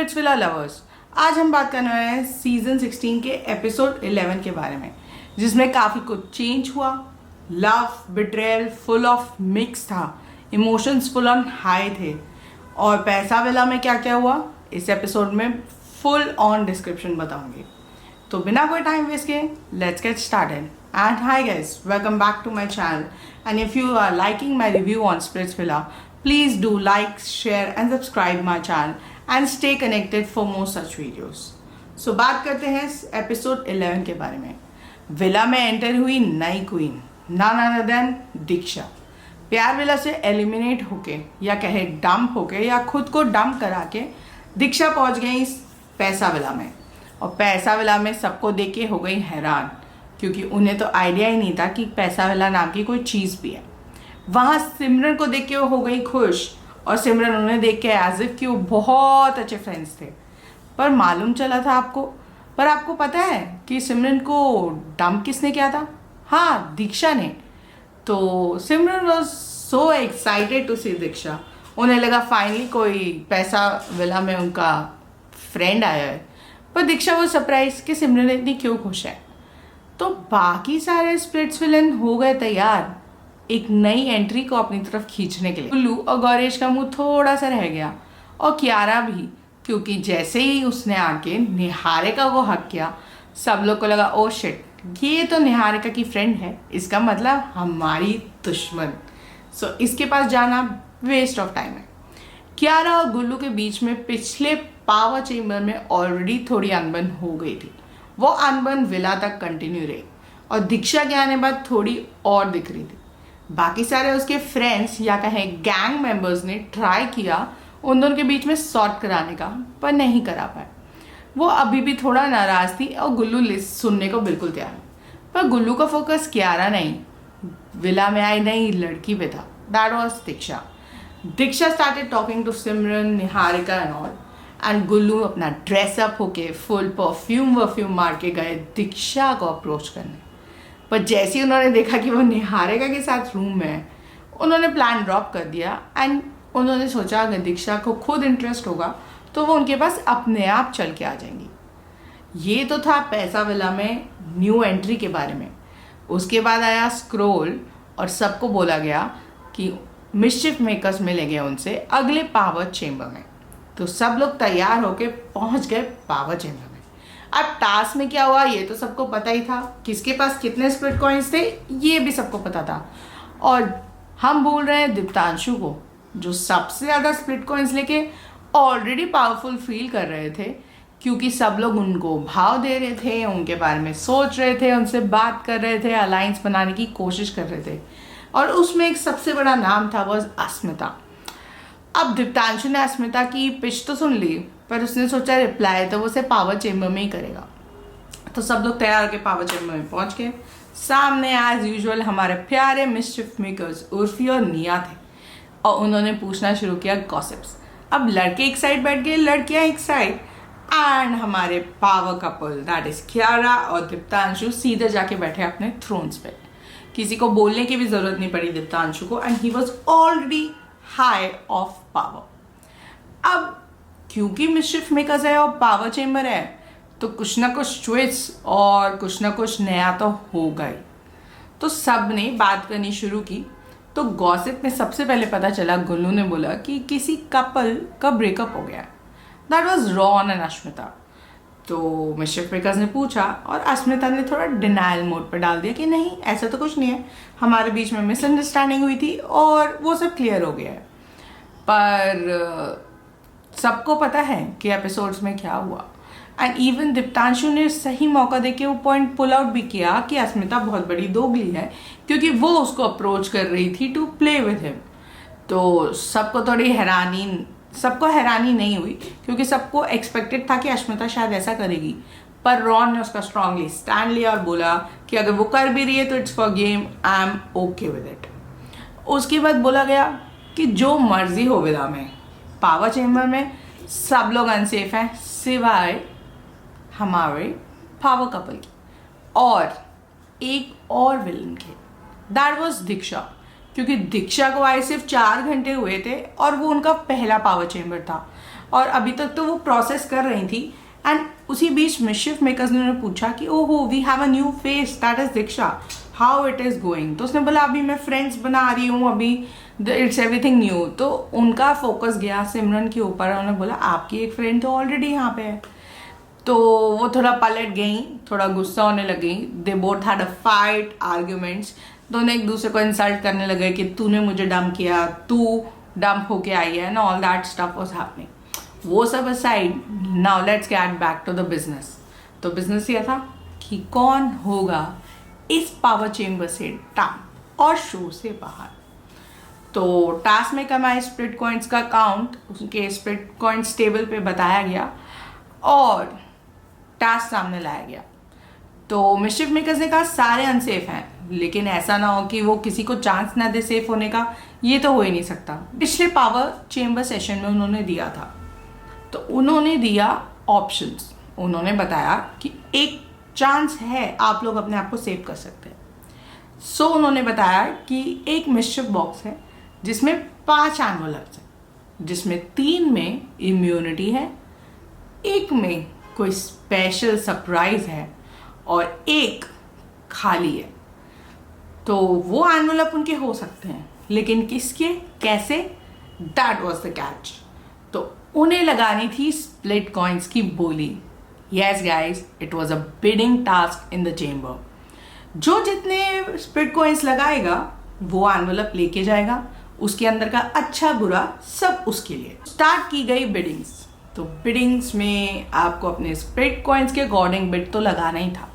Splits villa lovers, आज हम बात करने वाले हैं सीजन 16 के एपिसोड 11 के बारे में, जिसमें काफ़ी कुछ चेंज हुआ। Love betrayal full of mix था, इमोशंस फुल ऑन हाई थे। और पैसा विला में क्या क्या हुआ इस एपिसोड में फुल ऑन डिस्क्रिप्शन बताऊंगी। तो बिना कोई टाइम वेस्ट किए let's get started. And hi guys, welcome back to my channel. And if you are liking my review on Splitsvilla, please do like, share and subscribe my channel and stay connected for more such videos. So बात करते हैं episode 11 के बारे में। Villa में enter हुई नई queen, none other than दीक्षा। प्यार विला से एलिमिनेट होके या कहे डंप होके या खुद को डंप करा के दीक्षा पहुंच गई पैसा विला में। और पैसा विला में सबको देख के हो गई हैरान, क्योंकि उन्हें तो आइडिया ही नहीं था कि पैसा विला नाम की कोई चीज़ भी है। वहाँ सिमरन को देख के वो हो गई खुश, और सिमरन उन्हें देख के एज इफ कि वो बहुत अच्छे फ्रेंड्स थे। पर मालूम चला था आपको पता है कि सिमरन को डंप किसने किया था? हाँ, दीक्षा ने। तो सिमरन वॉज सो एक्साइटेड टू सी दीक्षा। उन्हें लगा फाइनली कोई पैसा विला में उनका फ्रेंड आया है। पर दीक्षा वो सरप्राइज कि सिमरन इतनी क्यों खुश है। तो बाकी सारे स्प्लिट्स विलन हो गए तैयार एक नई एंट्री को अपनी तरफ खींचने के लिए। गुल्लू और गौरेश का मुंह थोड़ा सा रह गया, और कियारा भी, क्योंकि जैसे ही उसने आके निहारिका को हक किया सब लोग को लगा ओ शिट, ये तो निहारिका की फ्रेंड है, इसका मतलब हमारी दुश्मन। सो इसके पास जाना वेस्ट ऑफ टाइम है। कियारा और गुल्लू के बीच में पिछले पावर चेम्बर में ऑलरेडी थोड़ी अनबन हो गई थी। वो अनबन विला तक कंटिन्यू रही, और दीक्षा के आने बाद थोड़ी और दिख रही थी। बाकी सारे उसके फ्रेंड्स या कहें गैंग मेंबर्स ने ट्राई किया उन दोनों के बीच में सॉर्ट कराने का, पर नहीं करा पाए। वो अभी भी थोड़ा नाराज थी और गुल्लू लिस्ट सुनने को बिल्कुल तैयार नहीं। पर गुल्लू का फोकस कियारा नहीं, विला में आई नई लड़की पे था। That was Diksha. Diksha started talking to Simran, Niharika and all. And Gullu अपना ड्रेसअप होके फुल परफ्यूम मार के गए दीक्षा को अप्रोच करने। पर जैसे ही उन्होंने देखा कि वो निहारिका के साथ रूम में है, उन्होंने प्लान ड्रॉप कर दिया। एंड उन्होंने सोचा अगर दीक्षा को खुद इंटरेस्ट होगा तो वो उनके पास अपने आप चल के आ जाएंगी। ये तो था पैसा विला में न्यू एंट्री के बारे में। उसके बाद आया स्क्रोल, और सबको बोला गया कि मिस्चिफ मेकर्स मिलेंगे उनसे अगले पावर चेम्बर में। तो सब लोग तैयार होके पहुंच गए पावर चेम्बर में। अब टास्क में क्या हुआ ये तो सबको पता ही था, किसके पास कितने स्प्लिट कॉइन्स थे ये भी सबको पता था। और हम भूल रहे हैं दीप्तांशु को, जो सबसे ज़्यादा स्प्लिट कॉइन्स लेके ऑलरेडी पावरफुल फील कर रहे थे, क्योंकि सब लोग उनको भाव दे रहे थे, उनके बारे में सोच रहे थे, उनसे बात कर रहे थे, अलायंस बनाने की कोशिश कर रहे थे। और उसमें एक सबसे बड़ा नाम था वो अस्मिता। अब दीप्तांशु ने अस्मिता की पिच तो सुन ली, पर उसने सोचा रिप्लाई तो वो उसे पावर चेम्बर में ही करेगा। तो सब लोग तैयार होकर पावर चेम्बर में पहुंच गए। सामने एज यूजुअल हमारे प्यारे मिस्चिफ मेकर्स उर्फी और निया थे, और उन्होंने पूछना शुरू किया गॉसिप्स। अब लड़के एक साइड बैठ गए, लड़कियां एक साइड, एंड हमारे power couple that is Kiara और दीप्तांशु सीधे जाके बैठे अपने थ्रोन्स पे। किसी को बोलने की भी जरूरत नहीं पड़ी दीप्तांशु को, and he was already high of power. अब क्योंकि मिस्चिफ मेकर्स है और पावर चेम्बर है, तो कुछ ना कुछ ट्विस्ट और कुछ ना कुछ नया तो होगा ही। तो सब ने बात करनी शुरू की। तो गॉसिप में सबसे पहले पता चला, गुल्लू ने बोला कि किसी कपल का ब्रेकअप हो गया। दैट वाज रॉन एंड अस्मिता। तो मिस्चिफ मेकर्स ने पूछा, और अस्मिता ने थोड़ा डिनायल मोड पर डाल दिया कि नहीं ऐसा तो कुछ नहीं है, हमारे बीच में मिसअंडरस्टैंडिंग हुई थी और वो सब क्लियर हो गया है। पर सबको पता है कि एपिसोड्स में क्या हुआ। एंड इवन दीप्तांशु ने सही मौका देके वो पॉइंट पुल आउट भी किया कि अस्मिता बहुत बड़ी दोगली है, क्योंकि वो उसको अप्रोच कर रही थी टू प्ले विद हिम। तो सबको हैरानी नहीं हुई, क्योंकि सबको एक्सपेक्टेड था कि अस्मिता शायद ऐसा करेगी। पर रॉन ने उसका स्ट्रांगली स्टैंड लिया और बोला कि अगर वो कर भी रही है तो it's for game, I am okay with it. उसके बाद बोला गया कि जो मर्जी हो विला में, पावर चेम्बर में सब लोग अनसेफ हैं सिवाय हमारे पावर कपल की और एक और विलन के। दैट वाज दीक्षा। क्योंकि दीक्षा को आए सिर्फ 4 घंटे हुए थे और वो उनका पहला पावर चेम्बर था, और अभी तक तो वो प्रोसेस कर रही थी। एंड उसी बीच मिशिफ मेकर्स ने उन्हें पूछा कि ओहो we have a new face that is Diksha, how it is going. तो उसने बोला अभी मैं फ्रेंड्स बना रही हूँ, अभी इट्स एवरीथिंग न्यू। तो उनका फोकस गया सिमरन के ऊपर। उन्होंने बोला आपकी एक फ्रेंड तो ऑलरेडी यहाँ पे है। तो वो थोड़ा पलट गई, थोड़ा गुस्सा होने लगी। They both had a fight, arguments. दोनों एक दूसरे को इंसल्ट करने लगे कि तूने मुझे डंप किया, तू डंप होके आई है, and all that stuff was happening. वो सब aside, now let's get back to the business. तो बिजनेस ये था कि कौन होगा इस पावर चेम्बर से टॉप और शो से बाहर। तो टास्क में कमाए स्प्लिट कॉइन्स का काउंट उसके स्प्लिट कॉइन्स टेबल पे बताया गया और टास्क सामने लाया गया। तो मिशिफ मेकर्स ने कहा सारे अनसेफ हैं, लेकिन ऐसा ना हो कि वो किसी को चांस ना दे सेफ होने का, ये तो हो ही नहीं सकता। पिछले पावर चेम्बर सेशन में उन्होंने दिया था, तो उन्होंने दिया ऑप्शंस। उन्होंने बताया कि एक चांस है आप लोग अपने आप को सेव कर सकते हैं। सो उन्होंने बताया कि एक मिशिफ बॉक्स है जिसमें 5 एनवलप्स हैं, जिसमें 3 में इम्यूनिटी है, एक में कोई स्पेशल सरप्राइज है और एक खाली है। तो वो एनवलप उनके हो सकते हैं, लेकिन किसके कैसे, दैट वाज द कैच। तो उन्हें लगानी थी स्प्लिट कॉइन्स की बोली। Yes guys, it was a bidding task in the chamber. जो जितने स्प्लिट कॉइन्स लगाएगा वो एनवलप लेके जाएगा, उसके अंदर का अच्छा बुरा सब उसके लिए। स्टार्ट की गई बिडिंग्स। तो बिडिंग्स में आपको अपने स्प्लिट कॉइन्स के अकॉर्डिंग बिड तो लगाना ही था,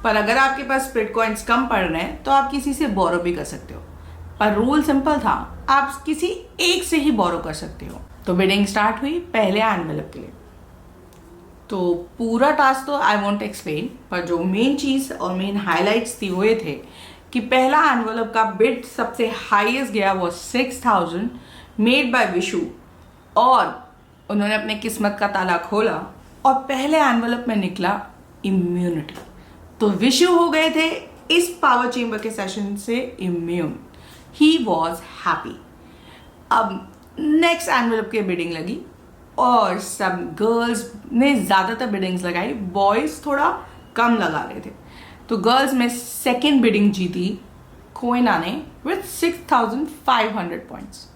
पर अगर आपके पास स्प्लिट कॉइन्स कम पड़ रहे हैं तो आप किसी से बोरो भी कर सकते हो। पर रूल सिंपल था, आप किसी एक से ही बोरो कर सकते हो। तो बिडिंग स्टार्ट हुई पहले एनवेलप के लिए। तो पूरा टास्क तो आई वॉन्ट एक्सप्लेन, पर जो मेन चीज़ और मेन हाईलाइट्स थी वो ये थे कि पहला एनवेलप का बिड सबसे हाईएस्ट गया वो 6000 मेड बाय विशु, और उन्होंने अपने किस्मत का ताला खोला और पहले एनवेलप में निकला इम्यूनिटी। तो विशु हो गए थे इस पावर चेम्बर के सेशन से इम्यून। He was happy. अब नेक्स्ट एनवेलप की बिडिंग लगी और सब गर्ल्स ने ज़्यादातर बिडिंग्स लगाई, बॉयज़ थोड़ा कम लगा रहे थे। तो गर्ल्स में सेकेंड बिडिंग जीती कोयना ने विथ 6500 पॉइंट्स।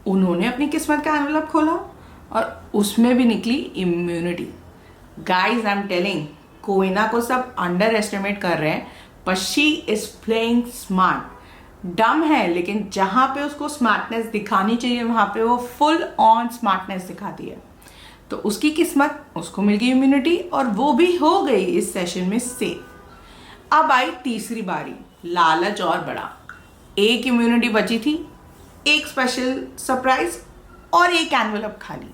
उन्होंने अपनी किस्मत का एनवेलप खोला और उसमें भी निकली immunity. Guys I am telling, Koyna को सब अंडर एस्टिमेट कर रहे हैं, पर शी इज प्लेइंग स्मार्ट। डम है, लेकिन जहां पे उसको स्मार्टनेस दिखानी चाहिए वहां पे वो फुल ऑन स्मार्टनेस दिखाती है। तो उसकी किस्मत, उसको मिल गई इम्यूनिटी और वो भी हो गई इस सेशन में सेफ। अब आई तीसरी बारी, लालच और बड़ा। एक इम्यूनिटी बची थी, एक स्पेशल सरप्राइज और एक एनवेलप खाली।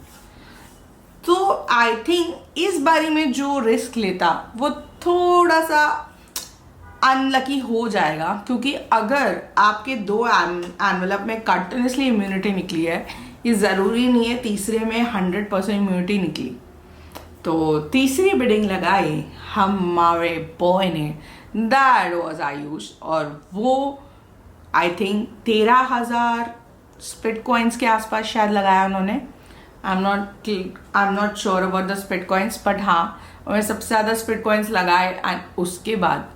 तो आई थिंक इस बारी में जो रिस्क लेता वो थोड़ा सा अनलकी हो जाएगा, क्योंकि अगर आपके 2 एनवेलप में कंटिन्यूसली इम्यूनिटी निकली है, ये ज़रूरी नहीं है तीसरे में 100% इम्यूनिटी निकली। तो तीसरी बिडिंग लगाई हमारे बॉय ने, दैट वाज आयुष, और वो आई थिंक 13,000 स्प्लिट कॉइन्स के आसपास शायद लगाया उन्होंने। I am not sure about the split coins, but हाँ उन्होंने सबसे ज़्यादा स्प्लिट कॉइन्स लगाए। एंड उसके बाद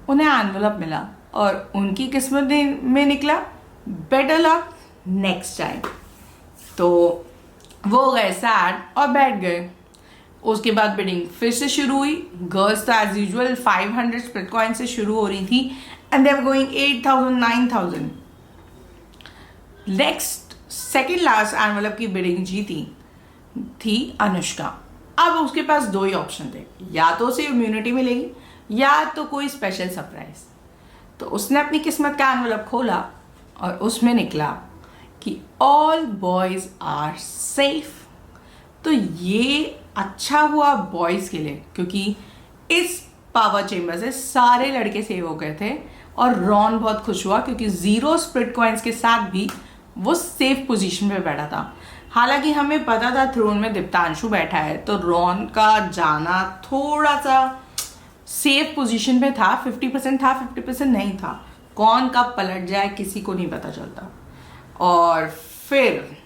उन्हें एनवेलप मिला और उनकी किस्मत में निकला बेटर लक नेक्स्ट टाइम। तो वो गए सैड और बैठ गए। उसके बाद बिडिंग फिर से शुरू हुई। गर्ल्स तो एज यूजुअल 500 स्प्लिट कॉइन से शुरू हो रही थी and they were going 8000 9000। Next second last envelope की बिडिंग जीती थी अनुष्का। अब उसके पास 2 ही ऑप्शन थे, या तो उसे इम्यूनिटी मिलेगी या तो कोई स्पेशल सरप्राइज। तो उसने अपनी किस्मत का एनवेलप खोला और उसमें निकला कि ऑल बॉयज आर सेफ। तो ये अच्छा हुआ बॉयज के लिए, क्योंकि इस पावर चेम्बर से सारे लड़के सेव हो गए थे और रॉन बहुत खुश हुआ क्योंकि 0 स्प्लिट कॉइन्स के साथ भी वो सेफ पोजीशन पे बैठा था। हालांकि हमें पता था थ्रोन में दीप्तांशु बैठा है, तो रॉन का जाना थोड़ा सा सेफ पोजीशन पे था। 50% था, 50% नहीं था। कौन कब पलट जाए किसी को नहीं पता चलता। और फिर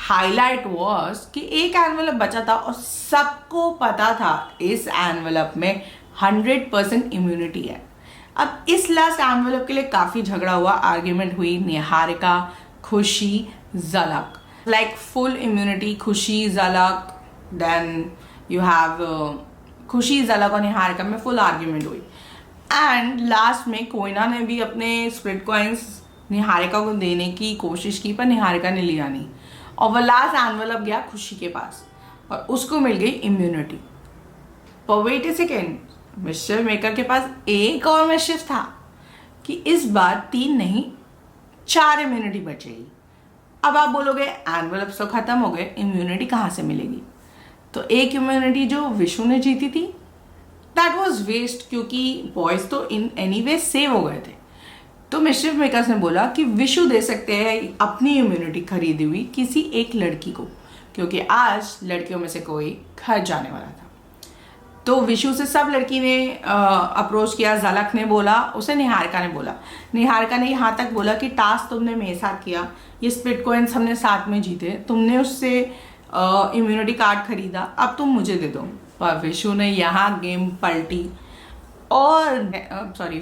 हाईलाइट वॉज कि एक एनवेलप बचा था और सबको पता था इस एनवेलप में 100% इम्यूनिटी है। अब इस लास्ट एनवेलप के लिए काफ़ी झगड़ा हुआ, आर्ग्यूमेंट हुई। निहारिका, खुशी, झलक, लाइक फुल इम्यूनिटी खुशी, झलक, देन यू हैव खुशी, झलक और निहारिका में फुल आर्ग्यूमेंट हुई। एंड लास्ट में कोयना ने भी अपने स्प्लिट कॉइन्स निहारिका को देने की कोशिश की, पर निहारिका ने लिया नहीं और वो लास्ट एनवेलप गया खुशी के पास और उसको मिल गई इम्यूनिटी। पर वेट ए सेकेंड, मिस्चिफ मेकर के पास एक और मिस्चिफ था कि इस बार 3 नहीं 4 इम्यूनिटी बचेगी। अब आप बोलोगे एनवेलप्स तो खत्म हो गए, इम्यूनिटी कहाँ से मिलेगी? तो एक इम्यूनिटी जो विशु ने जीती थी दैट वॉज वेस्ट, क्योंकि बॉयज तो इन एनीवे सेव हो गए थे। तो मिस्चिफ मेकर्स ने बोला कि विशु दे सकते हैं अपनी इम्यूनिटी खरीदी हुई किसी एक लड़की को, क्योंकि आज लड़कियों में से कोई घर जाने वाला था। तो विशु से सब लड़की ने अप्रोच किया। झलक ने बोला, उसे निहारिका ने बोला। निहारिका ने यहाँ तक बोला कि टास्क तुमने मेरे साथ किया, ये स्प्लिट कॉइन्स हमने साथ में जीते, तुमने उससे इम्यूनिटी कार्ड खरीदा, अब तुम मुझे दे दो। पर विशु ने यहाँ गेम पलटी और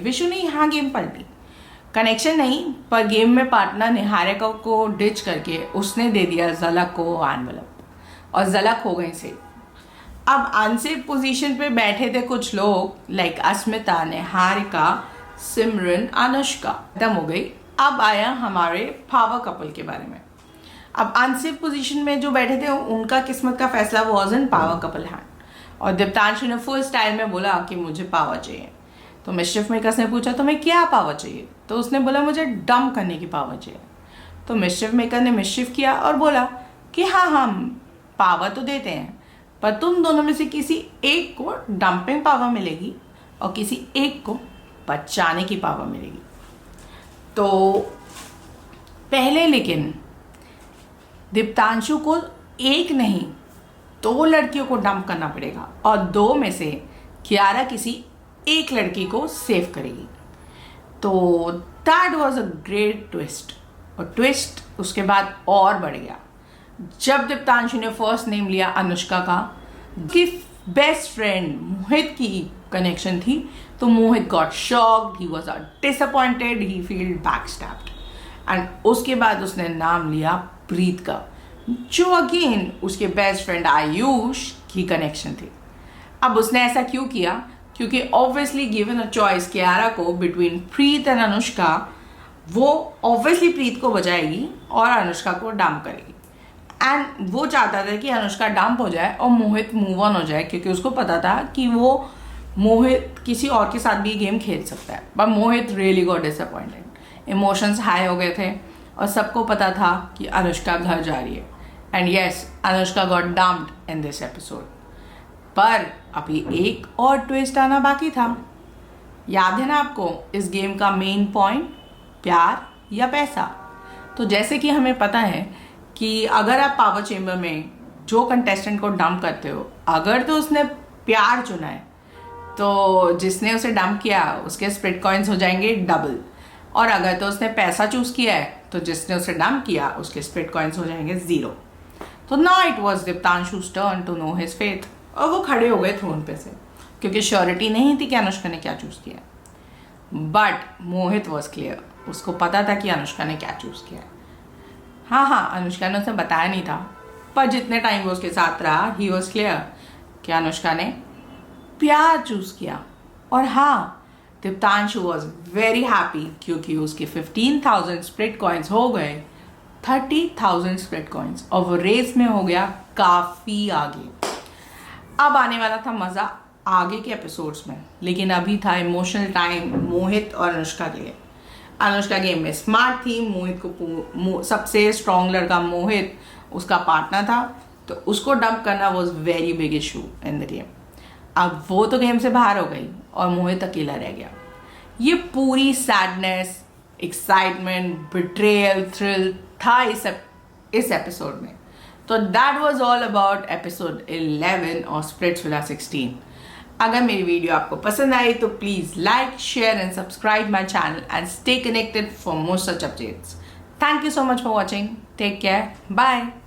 विशु ने यहाँ गेम पलटी, कनेक्शन नहीं पर गेम में पार्टनर निहारिका को डिच करके उसने दे दिया झलक को एनवेलप और झलक हो गई सेव। अब अनसेफ पोजीशन पे बैठे थे कुछ लोग लाइक अस्मिता, निहारिका, सिमरन, अनुष्का, खत्म हो गई। अब आया हमारे पावर कपल के बारे में। अब अनसेफ पोजीशन में जो बैठे थे उनका किस्मत का फैसला was in power couple hand और दीप्तांशु ने फुल स्टाइल में बोला कि मुझे पावर चाहिए। तो मिस्चिफ मेकर्स ने पूछा तुम्हें क्या पावर चाहिए? तो उसने बोला मुझे डंप करने की पावर चाहिए। तो मिस्चिफ मेकर ने मिस्चिफ किया और बोला कि हाँ हम पावर तो देते हैं, पर तुम दोनों में से किसी एक को डंपिंग पावर मिलेगी और किसी एक को बचाने की पावर मिलेगी। तो पहले लेकिन दीप्तांशु को एक नहीं 2 लड़कियों को डंप करना पड़ेगा और 2 में से कियारा किसी एक लड़की को सेव करेगी। तो that was a great twist और ट्विस्ट उसके बाद और बढ़ गया जब दीप्तांशु ने फर्स्ट नेम लिया अनुष्का का, कि बेस्ट फ्रेंड मोहित की कनेक्शन थी। तो Mohit got shocked, he was disappointed, he feel backstabbed and उसके बाद उसने नाम लिया प्रीत का, जो अगेन उसके बेस्ट फ्रेंड आयुष की कनेक्शन थी। अब उसने ऐसा क्यों किया? क्योंकि obviously given a choice Kiara को बिटवीन प्रीत एंड अनुष्का, वो ऑब्वियसली प्रीत को बचाएगी और अनुष्का को डंप करेगी। एंड वो चाहता था कि अनुष्का डंप हो जाए और मोहित मूव ऑन हो जाए, क्योंकि उसको पता था कि वो मोहित किसी और के साथ भी गेम खेल सकता है। But Mohit really got disappointed, emotions high हो गए थे और सबको पता था कि अनुष्का घर जा रही है। And yes, Anushka got dumped in this episode. पर अभी एक और ट्विस्ट आना बाकी था। याद है ना आपको इस गेम का मेन पॉइंट, प्यार या पैसा? तो जैसे कि हमें पता है कि अगर आप पावर चेंबर में जो कंटेस्टेंट को डंप करते हो, अगर तो उसने प्यार चुना है तो जिसने उसे डंप किया उसके स्प्लिट कॉइन्स हो जाएंगे डबल, और अगर तो उसने पैसा चूज किया है तो जिसने उसे डंप किया उसके स्प्लिट कॉइन्स हो जाएंगे 0। तो now it was Diptanshu's turn to know his faith और वो खड़े हो गए थ्रोन पे से, क्योंकि श्योरिटी नहीं थी कि अनुष्का ने क्या चूज किया। बट मोहित वॉज क्लियर, उसको पता था कि अनुष्का ने क्या चूज किया है। हाँ, अनुष्का ने उसे बताया नहीं था, पर जितने टाइम वो उसके साथ रहा ही वॉज क्लियर कि अनुष्का ने प्यार चूज किया। और हाँ, दीप्तांशु वॉज वेरी हैप्पी क्योंकि उसके 15,000 स्प्लिट कॉइन्स हो गए 30,000 स्प्लिट कॉइन्स और वो रेस में हो गया काफ़ी आगे। अब आने वाला था मज़ा आगे के एपिसोड्स में, लेकिन अभी था इमोशनल टाइम मोहित और अनुष्का के लिए। अनुष्का गेम में स्मार्ट थी, मोहित को सबसे स्ट्रॉन्ग लड़का मोहित उसका पार्टनर था, तो उसको डंप करना was very big issue in the game. अब वो तो गेम से बाहर हो गई और मोहित अकेला रह गया। ये पूरी सैडनेस, एक्साइटमेंट, बिट्रेयल, थ्रिल था इस एपिसोड में। तो that was all about episode 11 और स्प्लिट्सविला 16। अगर मेरी वीडियो आपको पसंद आई तो please like, share and subscribe my channel and stay connected for more such updates. Thank you so much for watching. Take care. Bye.